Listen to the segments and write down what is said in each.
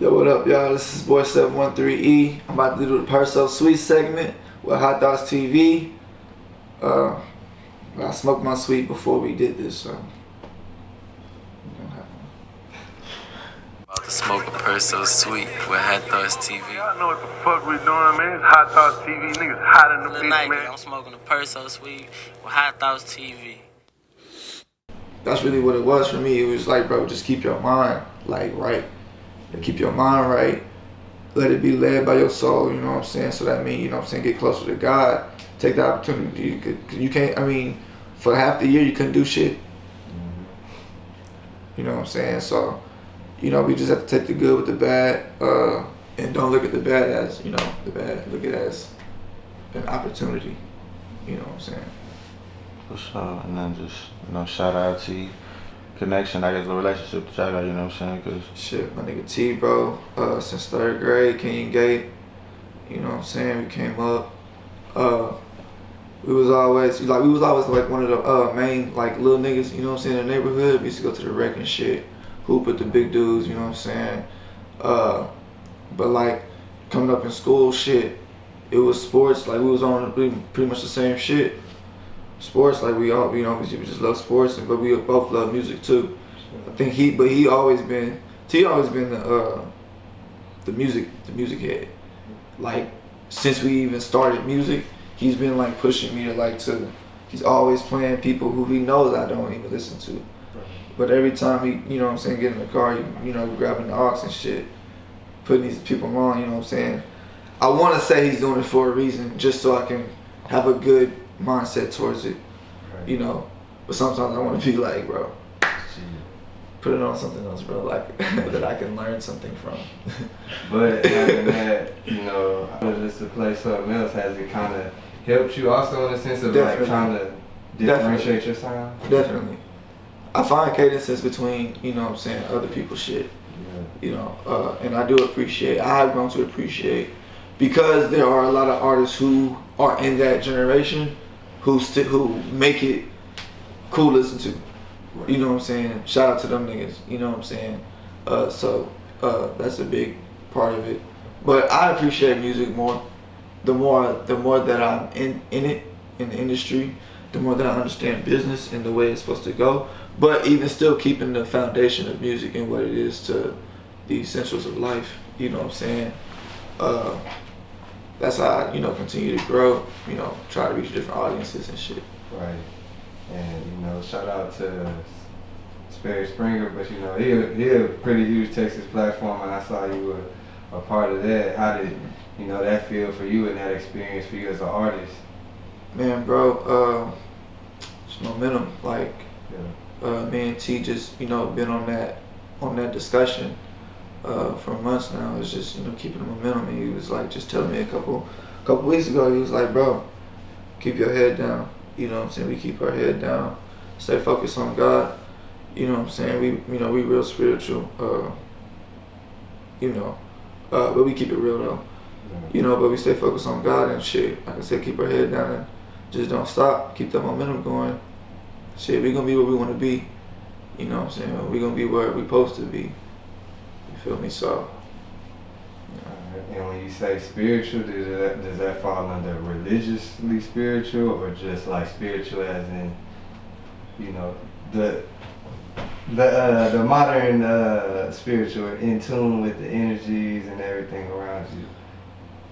Yo, what up, y'all? This is Boy 713E. I'm about to do the Perso Sweet segment with Hot Thoughts TV. I smoked my sweet before we did this, so. About to smoke a Perso Sweet with Hot Thoughts TV. Y'all know what the fuck we doing, man. It's Hot Thoughts TV. Niggas hot in the bitch, Tonight, man. I'm smoking a Perso Sweet with Hot Thoughts TV. That's really what it was for me. It was like, bro, just keep your mind, right. Keep your mind right. Let it be led by your soul, you know what I'm saying? So that means, you know what I'm saying, get closer to God. Take the opportunity. You can't, for half the year, you couldn't do shit. You know what I'm saying? So, we just have to take the good with the bad, and don't look at the bad as, the bad. Look at it as an opportunity. You know what I'm saying? For sure. And then just, shout out to you. Connection, I guess, the relationship that y'all got, you know what I'm saying? Cause shit, my nigga T, bro, since 3rd grade, Kenyon Gate, you know what I'm saying? We came up. We was always like one of the main like little niggas, you know what I'm saying, in the neighborhood. We used to go to the rec and shit, hoop with the big dudes, you know what I'm saying? But like coming up in school, shit, it was sports. Like we was on pretty much the same shit. Sports, like we just love sports, but we both love music too. I think T always been the music head. Like since we even started music, he's been like pushing me he's always playing people who he knows I don't even listen to. But every time he, you know what I'm saying, get in the car, grabbing the aux and shit, putting these people on, you know what I'm saying. I want to say he's doing it for a reason, just so I can have a good mindset towards it, But sometimes I want to be like, bro, put it on something else, bro, like that I can learn something from. But having that, just to play something else, has it kind of helped you also in the sense of like trying to differentiate your sound? Definitely. I find cadences between, other people's shit, and I do appreciate, I have grown to appreciate, because there are a lot of artists who are in that generation who make it cool to listen to. You know what I'm saying? Shout out to them niggas, you know what I'm saying? So that's a big part of it. But I appreciate music more. The more that I'm in it, in the industry, the more that I understand business and the way it's supposed to go. But even still keeping the foundation of music and what it is to the essentials of life, you know what I'm saying? That's how I, continue to grow, try to reach different audiences and shit. Right. And, shout out to Sperry Springer, but he a pretty huge Texas platform, and I saw you were a part of that. How did, that feel for you and that experience for you as an artist? Man, bro, it's momentum. Like, me and T just, been on that discussion for months now. It's just, keeping the momentum. And he was like, just telling me a couple weeks ago, he was like, bro, keep your head down. You know what I'm saying? We keep our head down, stay focused on God. You know what I'm saying? We real spiritual. But we keep it real though. But we stay focused on God and shit. Like I said, keep our head down and just don't stop. Keep that momentum going. Shit, we gonna be where we wanna be. You know what I'm saying? We gonna be where we supposed to be. You feel me? So. And when you say spiritual, does that fall under religiously spiritual, or just like spiritual as in, the modern spiritual, in tune with the energies and everything around you?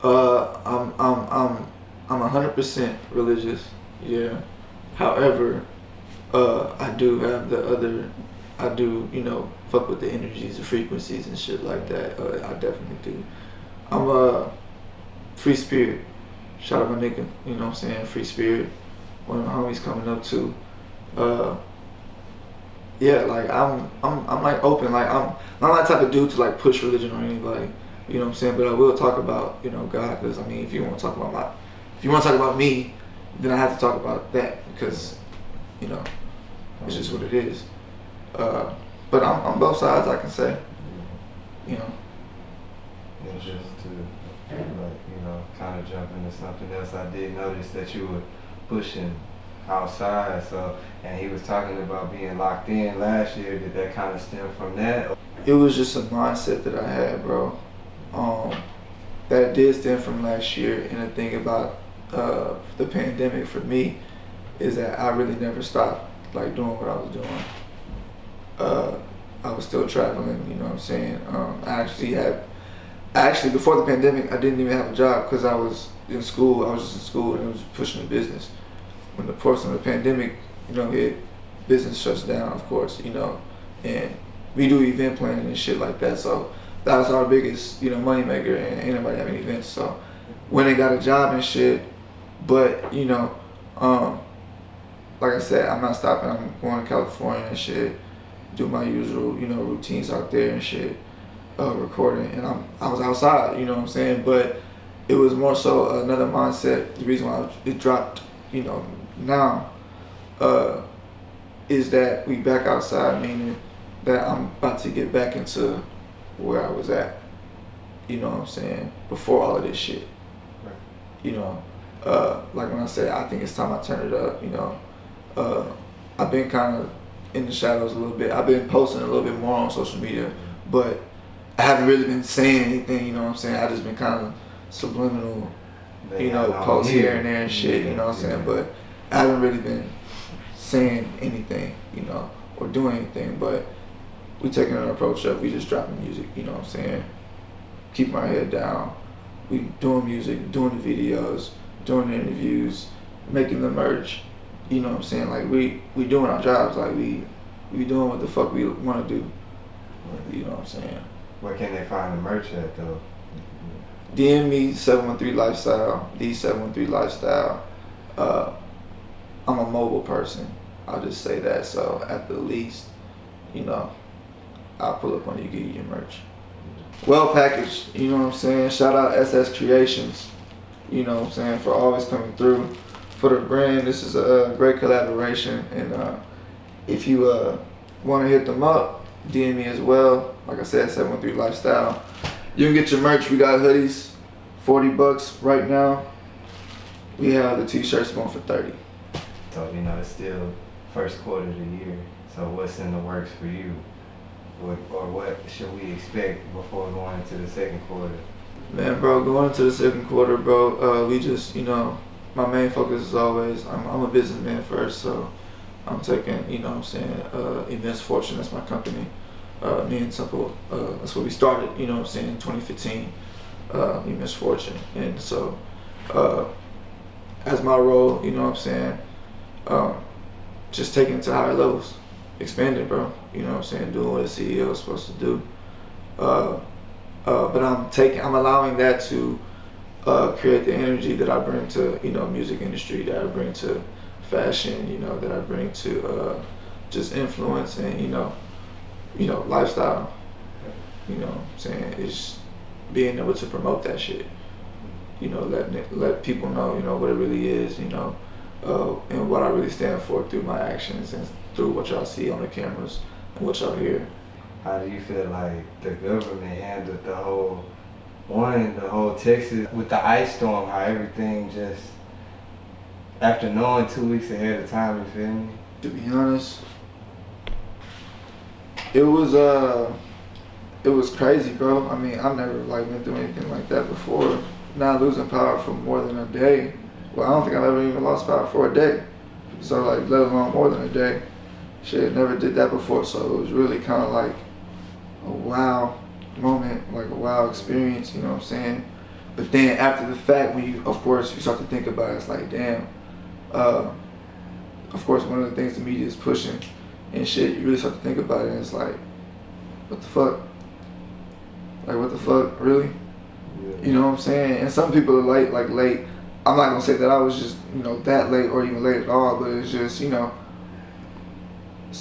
I'm 100% religious. Yeah. However, I do have I do fuck with the energies, the frequencies and shit like that. I definitely do. I'm a free spirit. Shout out my nigga, you know what I'm saying? Free spirit. One of my homies coming up too. Yeah, like I'm like open. Like I'm not that type of dude to like push religion on anybody. You know what I'm saying? But I will talk about God, because if you want to talk about me, then I have to talk about that, because it's just what it is. But I'm on both sides, I can say. And just to, kind of jump into something else, I did notice that you were pushing outside, and he was talking about being locked in last year. Did that kind of stem from that? it was just a mindset that I had, bro. That did stem from last year. And the thing about the pandemic for me is that I really never stopped like doing what I was doing. I was still traveling, you know what I'm saying? Actually before the pandemic, I didn't even have a job because I was in school. I was just in school and I was pushing the business. When the pandemic, you know, hit, business shuts down, of course, you know, and we do event planning and shit like that. So that was our biggest, you know, money maker, and ain't nobody having events. So when they got a job and shit, but you know, like I said, I'm not stopping. I'm going to California and shit, do my usual, you know, routines out there and shit, recording, and I was outside, you know what I'm saying? But it was more so another mindset. The reason why it dropped, you know, now, is that we back outside, meaning that I'm about to get back into where I was at, you know what I'm saying, before all of this shit. Right. You know, like when I said I think it's time I turn it up, you know, I've been kind of in the shadows a little bit. I've been posting a little bit more on social media, but I haven't really been saying anything, you know what I'm saying? I just been kind of subliminal, you know, posts here and there and shit, you know what I'm saying? But I haven't really been saying anything, you know, or doing anything, but we taking an approach of we just dropping music, you know what I'm saying? Keeping our head down. We doing music, doing the videos, doing the interviews, making the merch, you know what I'm saying? Like we doing our jobs, like we doing what the fuck we want to do, you know what I'm saying? Where can they find the merch at though? DM me 713 Lifestyle, the 713 Lifestyle. I'm a mobile person. I'll just say that. So at the least, you know, I'll pull up on you, get you your merch. Well packaged, you know what I'm saying? Shout out SS Creations, you know what I'm saying, for always coming through. For the brand, this is a great collaboration. And if you want to hit them up, DM me as well. Like I said, 713 Lifestyle. You can get your merch. We got hoodies, $40 right now. We have the t-shirts going for 30. So, you know, it's still first quarter of the year. So what's in the works for you? What should we expect before going into the second quarter? Man, bro, going into the second quarter, bro, we just, you know, my main focus is always, I'm a businessman first, so I'm taking, you know what I'm saying, Immense Fortune, that's my company. Me and Temple, that's where we started, you know what I'm saying, in 2015, Immense Fortune. And so, as my role, you know what I'm saying, just taking it to higher levels, expanding, bro, you know what I'm saying, doing what a CEO is supposed to do. But I'm allowing that to create the energy that I bring to, you know, music industry, that I bring to fashion, you know, that I bring to just influence and, you know, lifestyle, you know what I'm saying, is being able to promote that shit, you know, let people know, you know, what it really is, you know, and what I really stand for through my actions and through what y'all see on the cameras and what y'all hear. How do you feel like the government handled the whole Texas with the ice storm, how everything just, after knowing 2 weeks ahead of time, you feel me? To be honest, it was crazy, bro. I mean, I've never like been through anything like that before. Not losing power for more than a day. Well, I don't think I've ever even lost power for a day. So like, let alone more than a day. Shit, never did that before. So it was really kind of like a wow moment, like a wow experience, you know what I'm saying? But then after the fact, when you, of course, you start to think about it, it's like, damn. Of course, one of the things the media is pushing and shit, you really start to think about it, and it's like, what the fuck? Like, what the fuck, really? Yeah. You know what I'm saying? And some people are late. I'm not gonna say that I was just, you know, that late or even late at all, but it's just, you know,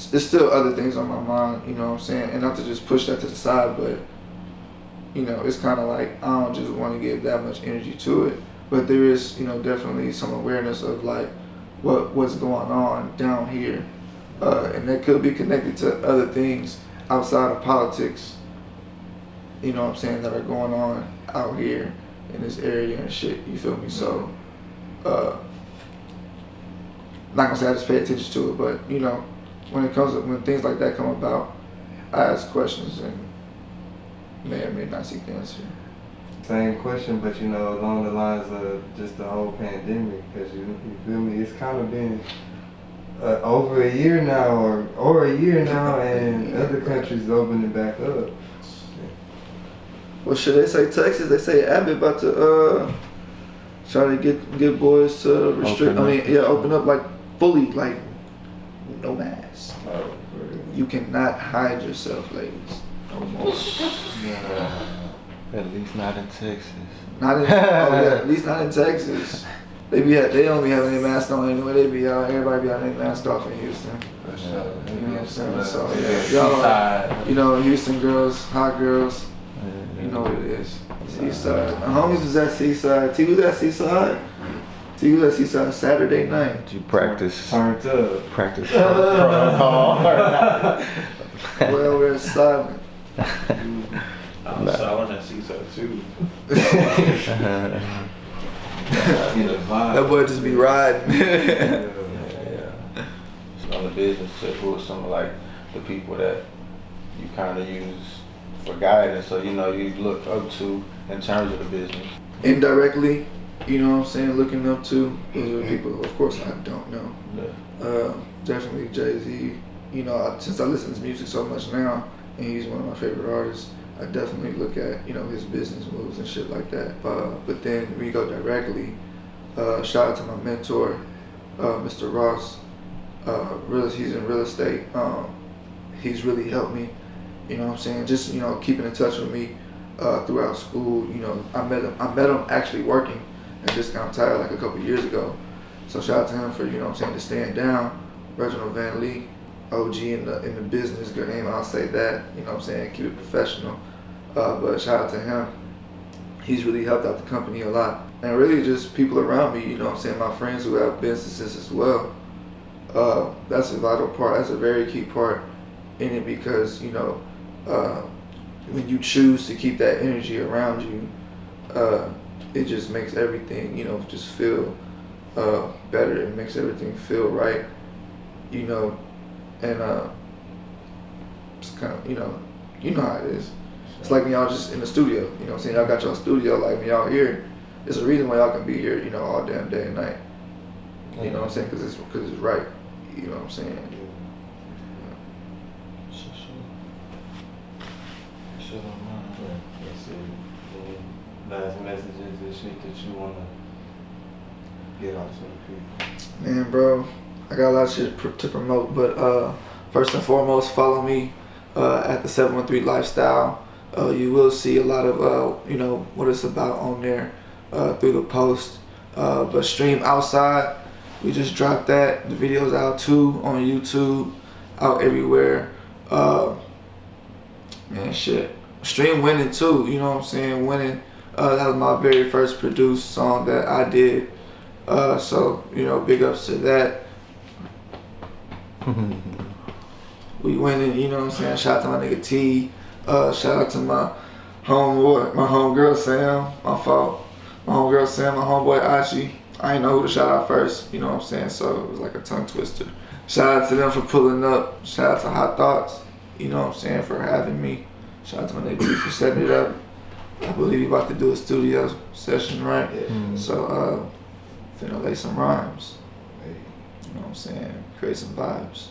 there's still other things on my mind, you know what I'm saying? And not to just push that to the side, but, you know, it's kind of like, I don't just want to give that much energy to it. But there is, you know, definitely some awareness of like what's going on down here. And that could be connected to other things outside of politics, you know what I'm saying, that are going on out here in this area and shit, you feel me? So, not gonna say I just pay attention to it, but, you know, when things like that come about, I ask questions and, may or may not seek the answer. Same question, but you know, along the lines of just the whole pandemic, because you feel me, it's kind of been over a year now, or a year now, and other countries opening back up. Well, should they say Texas? They say Abbott about to try to get boys to restrict. Open up like fully, like no mask. You cannot hide yourself, ladies. No more. At least not in Texas. At least not in Texas. They don't be having their mask on anyway. They be out. Everybody be having their mask off in Houston. You know what I'm saying? So y'all, Houston girls, hot girls. You know what it is. Seaside. My homies was at Seaside. T was at Seaside. T was at Seaside Saturday night. Did you practice? Turned up. Practice protocol or not? Well, we're silent. I'm silent at Seaside too. That boy just be riding. So on the business tip, who are some of like the people that you kind of use for guidance, so you look up to in terms of the business? Indirectly, you know what I'm saying, looking up to those are people, of course, I don't know. Yeah. Definitely Jay-Z. You know, since I listen to music so much now, and he's one of my favorite artists, I definitely look at, his business moves and shit like that. But then when you go directly, shout out to my mentor, Mr. Ross. He's in real estate. He's really helped me. You know what I'm saying? Just, keeping in touch with me throughout school. I met him actually working at Discount Tire like a couple years ago. So shout out to him for, to stand down. Reginald Van Lee, OG in the business game, I'll say that. Keep it professional. But shout out to him. He's really helped out the company a lot. And really just people around me, my friends who have businesses as well. That's a vital part. That's a very key part in it because, when you choose to keep that energy around you, it just makes everything, just feel better. It makes everything feel right, and it's kind of, you know how it is. It's like when y'all just in the studio, y'all got your studio, like when y'all here, there's a reason why y'all can be here, all damn day and night. You know what I'm saying? Because it's right. You know what I'm saying? Last messages and shit that you want to get out to the people. Man, bro, I got a lot of shit to promote, but first and foremost, follow me at the 713 Lifestyle. You will see a lot of what it's about on there through the post. But stream outside. We just dropped that. The video's out too on YouTube, out everywhere. Man, shit. Stream Winning too. You know what I'm saying? Winning. That was my very first produced song that I did. So big ups to that. We winning. You know what I'm saying? Shout out to my nigga T. Shout out to my homegirl Sam. My fault. My homegirl Sam. My homeboy Achi. I didn't know who to shout out first. You know what I'm saying? So it was like a tongue twister. Shout out to them for pulling up. Shout out to Hot Thoughts. You know what I'm saying? For having me. Shout out to my nigga T for setting it up. I believe we about to do a studio session, right? Yeah. So, finna lay some rhymes. You know what I'm saying? Create some vibes.